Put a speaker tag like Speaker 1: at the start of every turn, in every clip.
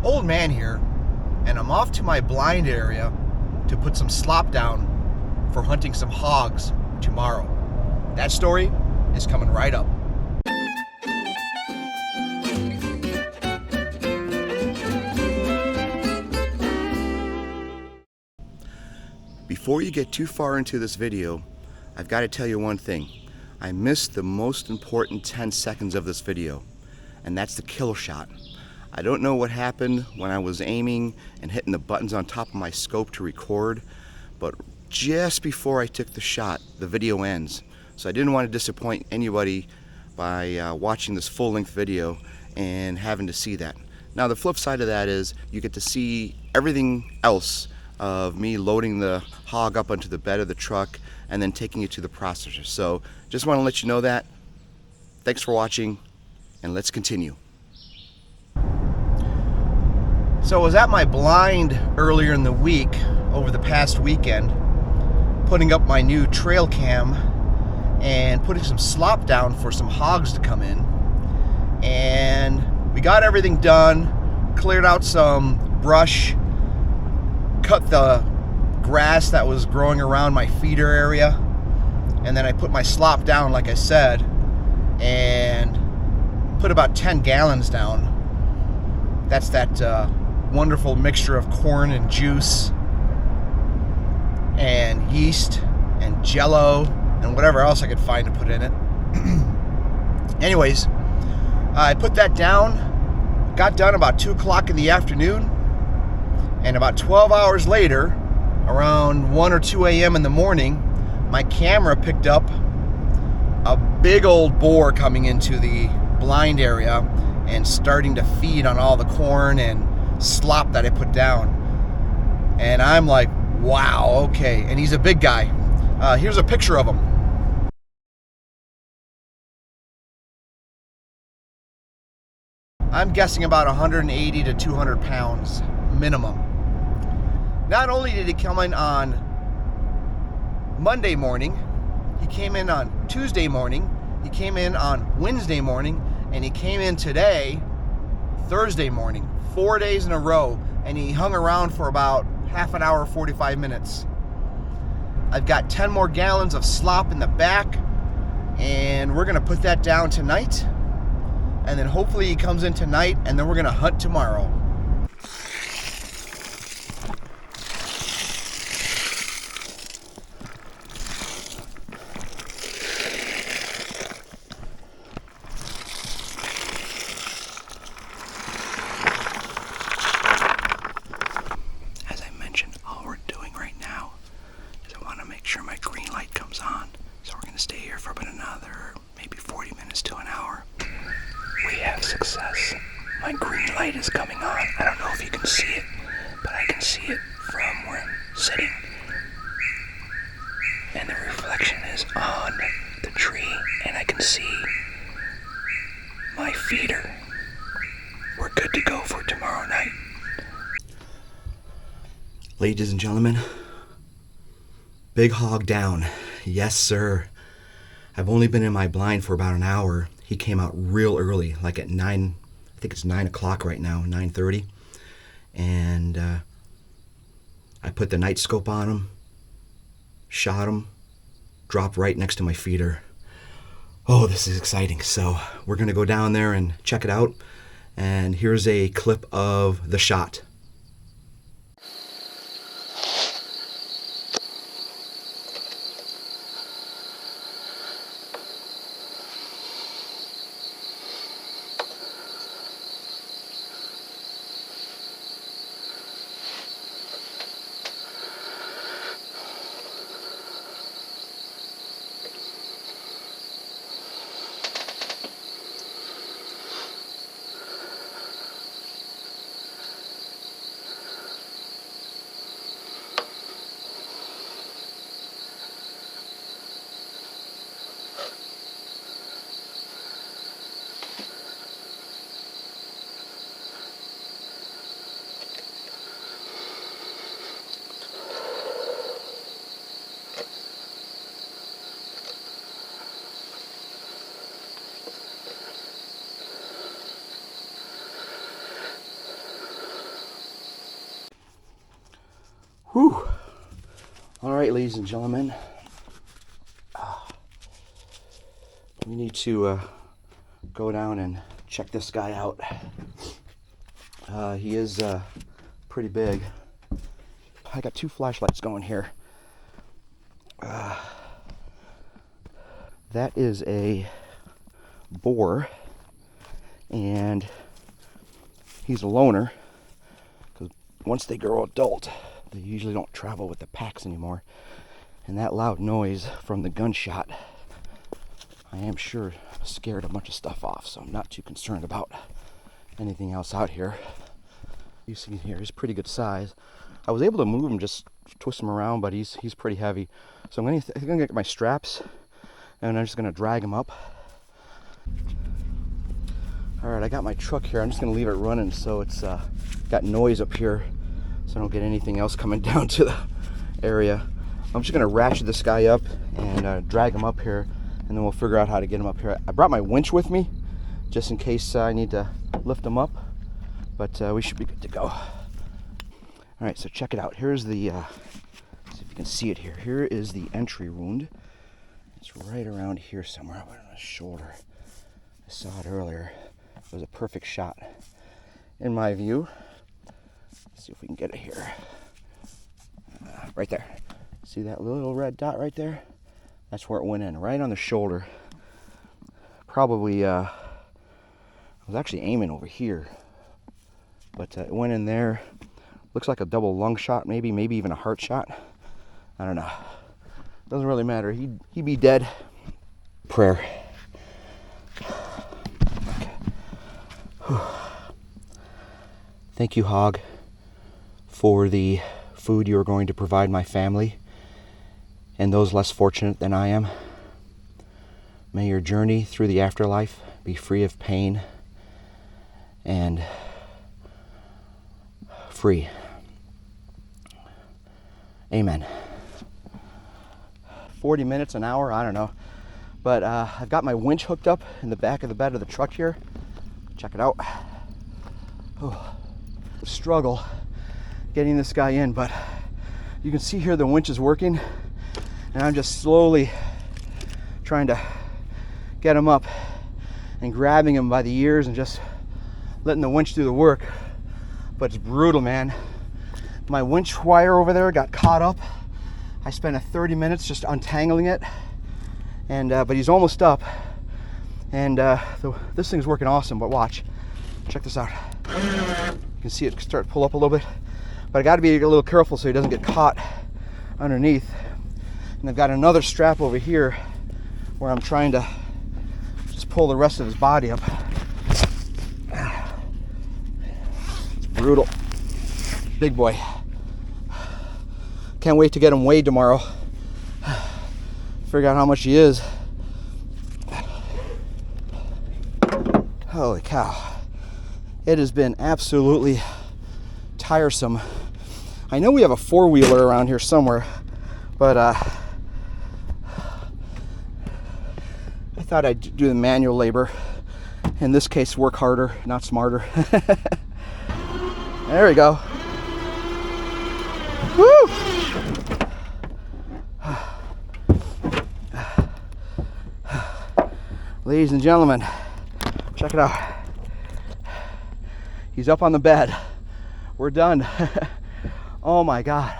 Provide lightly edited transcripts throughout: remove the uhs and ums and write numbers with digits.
Speaker 1: Old man here, and I'm off to my blind area to put some slop down for hunting some hogs tomorrow. That story is coming right up. Before you get too far into this video, I've got to tell you one thing. I missed the most important 10 seconds of this video, and that's the kill shot. I don't know what happened when I was aiming and hitting the buttons on top of my scope to record, but just before I took the shot, the video ends. So I didn't want to disappoint anybody by watching this full-length video and having to see that. Now the flip side of that is you get to see everything else of me loading the hog up onto the bed of the truck and then taking it to the processor. So just want to let you know that. Thanks for watching, and let's continue. So I was at my blind earlier in the week, over the past weekend, putting up my new trail cam and putting some slop down for some hogs to come in. And we got everything done, cleared out some brush, cut the grass that was growing around my feeder area, and then I put my slop down like I said, and put about 10 gallons down. That's that wonderful mixture of corn and juice and yeast and jello and whatever else I could find to put in it. Anyways, I put that down, got done about 2 o'clock in the afternoon, and about 12 hours later, around 1 or 2 a.m. in the morning, my camera picked up a big old boar coming into the blind area and starting to feed on all the corn and slop that I put down. And I'm like, wow, okay. And he's a big guy. Here's a picture of him. I'm guessing about 180 to 200 pounds minimum. Not only did he come in on Monday morning, he came in on Tuesday morning, he came in on Wednesday morning, and he came in today, Thursday morning. 4 days in a row, and he hung around for about half an hour, 45 minutes. I've got 10 more gallons of slop in the back, and we're gonna put that down tonight, and then hopefully he comes in tonight, and then we're gonna hunt tomorrow. Sure my green light comes on, so we're gonna stay here for about another maybe 40 minutes to an hour. We have success. My green light is coming on. I don't know if you can see it, but I can see it from where I'm sitting, and the reflection is on the tree, and I can see my feeder. We're good to go for tomorrow night. Ladies and gentlemen, big hog down. Yes, sir. I've only been in my blind for about an hour. He came out real early, like at 9, I think it's 9 o'clock right now, 9:30. And I put the night scope on him, shot him, dropped right next to my feeder. Oh, this is exciting. So we're gonna go down there and check it out. And here's a clip of the shot. Whew. All right, ladies and gentlemen. We need to go down and check this guy out. He is pretty big. I got 2 flashlights going here. That is a boar, and he's a loner, because once they grow adult, they usually don't travel with the packs anymore. And that loud noise from the gunshot, I am sure, scared a bunch of stuff off, so I'm not too concerned about anything else out here. You see here, he's pretty good size. I was able to move him, just twist him around, but he's pretty heavy. So I'm gonna get my straps, and I'm just gonna drag him up. All right, I got my truck here. I'm just gonna leave it running so it's got noise up here, so I don't get anything else coming down to the area. I'm just gonna ratchet this guy up and drag him up here, and then we'll figure out how to get him up here. I brought my winch with me, just in case I need to lift him up, but we should be good to go. All right, so check it out. Here's the, see if you can see it here. Here is the entry wound. It's right around here somewhere, on my shoulder. I saw it earlier. It was a perfect shot, in my view. Let's see if we can get it here. Right there. See that little red dot right there? That's where it went in, right on the shoulder. Probably, I was actually aiming over here, but it went in there. Looks like a double lung shot, maybe even a heart shot. I don't know. Doesn't really matter. He'd be dead. Prayer. Okay. Thank you, Hog, for the food you are going to provide my family and those less fortunate than I am. May your journey through the afterlife be free of pain and free. Amen. 40 minutes, an hour, I don't know. But I've got my winch hooked up in the back of the bed of the truck here. Check it out. Oh, struggle getting this guy in, but you can see here the winch is working, and I'm just slowly trying to get him up and grabbing him by the ears and just letting the winch do the work. But it's brutal, man. My winch wire over there got caught up. I spent 30 minutes just untangling it, and but he's almost up, and this thing's working awesome. But watch, check this out. You can see it start to pull up a little bit, but I got to be a little careful so he doesn't get caught underneath. And I've got another strap over here where I'm trying to just pull the rest of his body up. It's brutal. Big boy. Can't wait to get him weighed tomorrow. Figure out how much he is. Holy cow. It has been absolutely tiresome. I know we have a 4-wheeler around here somewhere, but I thought I'd do the manual labor. In this case, work harder, not smarter. There we go. Woo! Ladies and gentlemen, check it out. He's up on the bed. We're done. Oh my God.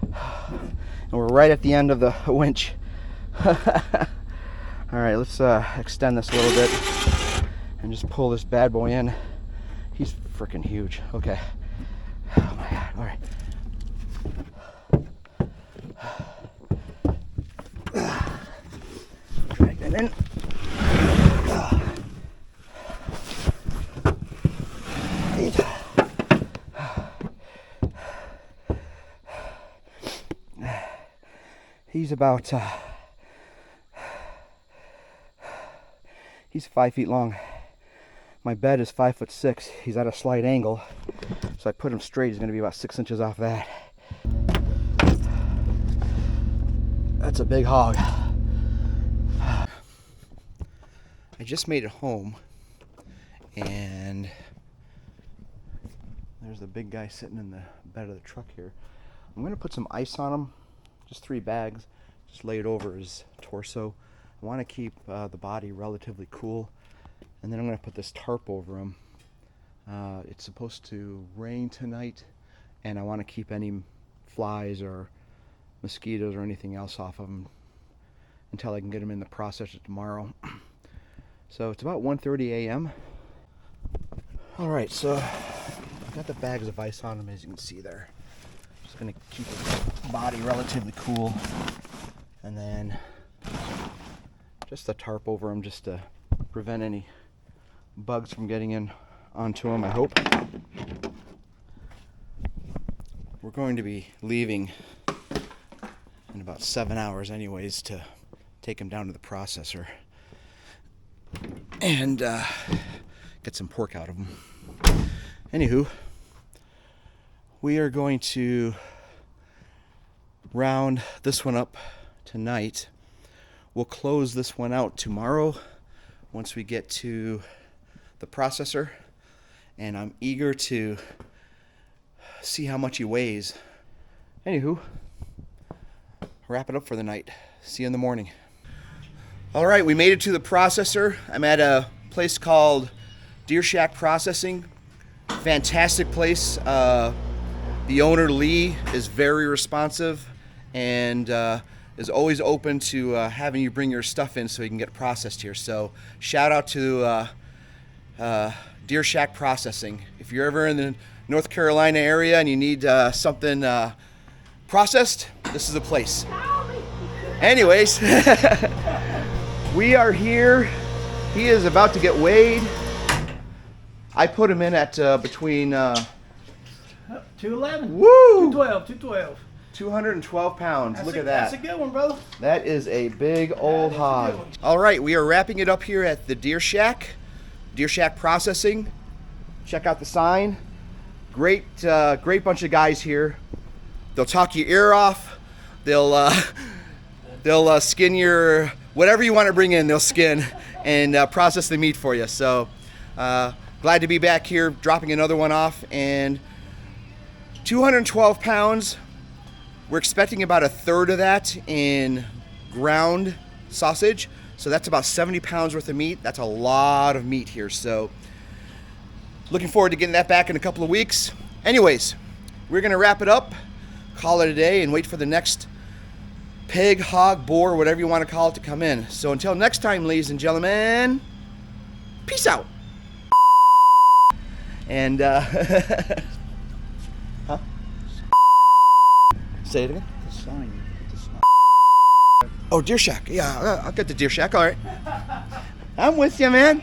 Speaker 1: And we're right at the end of the winch. All right, let's extend this a little bit and just pull this bad boy in. He's freaking huge. Okay. Oh my God. All right. Drag that in. He's about, he's 5 feet long. My bed is 5'6". He's at a slight angle. So I put him straight, he's gonna be about 6 inches off that. That's a big hog. I just made it home, and There's the big guy sitting in the bed of the truck here. I'm going to put some ice on him, just 3 bags, just lay it over his torso. I want to keep the body relatively cool, and then I'm going to put this tarp over him. It's supposed to rain tonight, and I want to keep any flies or mosquitoes or anything else off of him until I can get him in the processor tomorrow. So it's about 1:30 a.m. Alright, so I've got the bags of ice on him, as you can see there. Just going to keep his body relatively cool, and then just a tarp over him just to prevent any bugs from getting in onto him, I hope. We're going to be leaving in about 7 hours anyways to take him down to the processor and get some pork out of him. Anywho, we are going to round this one up tonight. We'll close this one out tomorrow once we get to the processor, and I'm eager to see how much he weighs. Anywho, wrap it up for the night. See you in the morning. All right, we made it to the processor. I'm at a place called Deer Shack Processing. Fantastic place. The owner, Lee, is very responsive and is always open to having you bring your stuff in so you can get processed here. So shout out to Deer Shack Processing. If you're ever in the North Carolina area and you need something processed, this is the place. Anyways, we are here. He is about to get weighed. I put him in at between
Speaker 2: 211.
Speaker 1: Woo!
Speaker 2: 212.
Speaker 1: 212 pounds. Look at that.
Speaker 2: That's a good one, brother.
Speaker 1: That is a big old hog. All right, we are wrapping it up here at the Deer Shack Processing. Check out the sign. Great bunch of guys here. They'll talk your ear off. They'll skin your whatever you want to bring in. They'll skin and process the meat for you. So glad to be back here, dropping another one off. And 212 pounds. We're expecting about 1/3 of that in ground sausage. So that's about 70 pounds worth of meat. That's a lot of meat here. So looking forward to getting that back in a couple of weeks. Anyways, we're going to wrap it up, call it a day, and wait for the next pig, hog, boar, whatever you want to call it, to come in. So until next time, ladies and gentlemen, peace out. And, huh? Say it again.
Speaker 2: The sign.
Speaker 1: Oh, Deer Shack. Yeah, I'll get the Deer Shack. All right. I'm with you, man.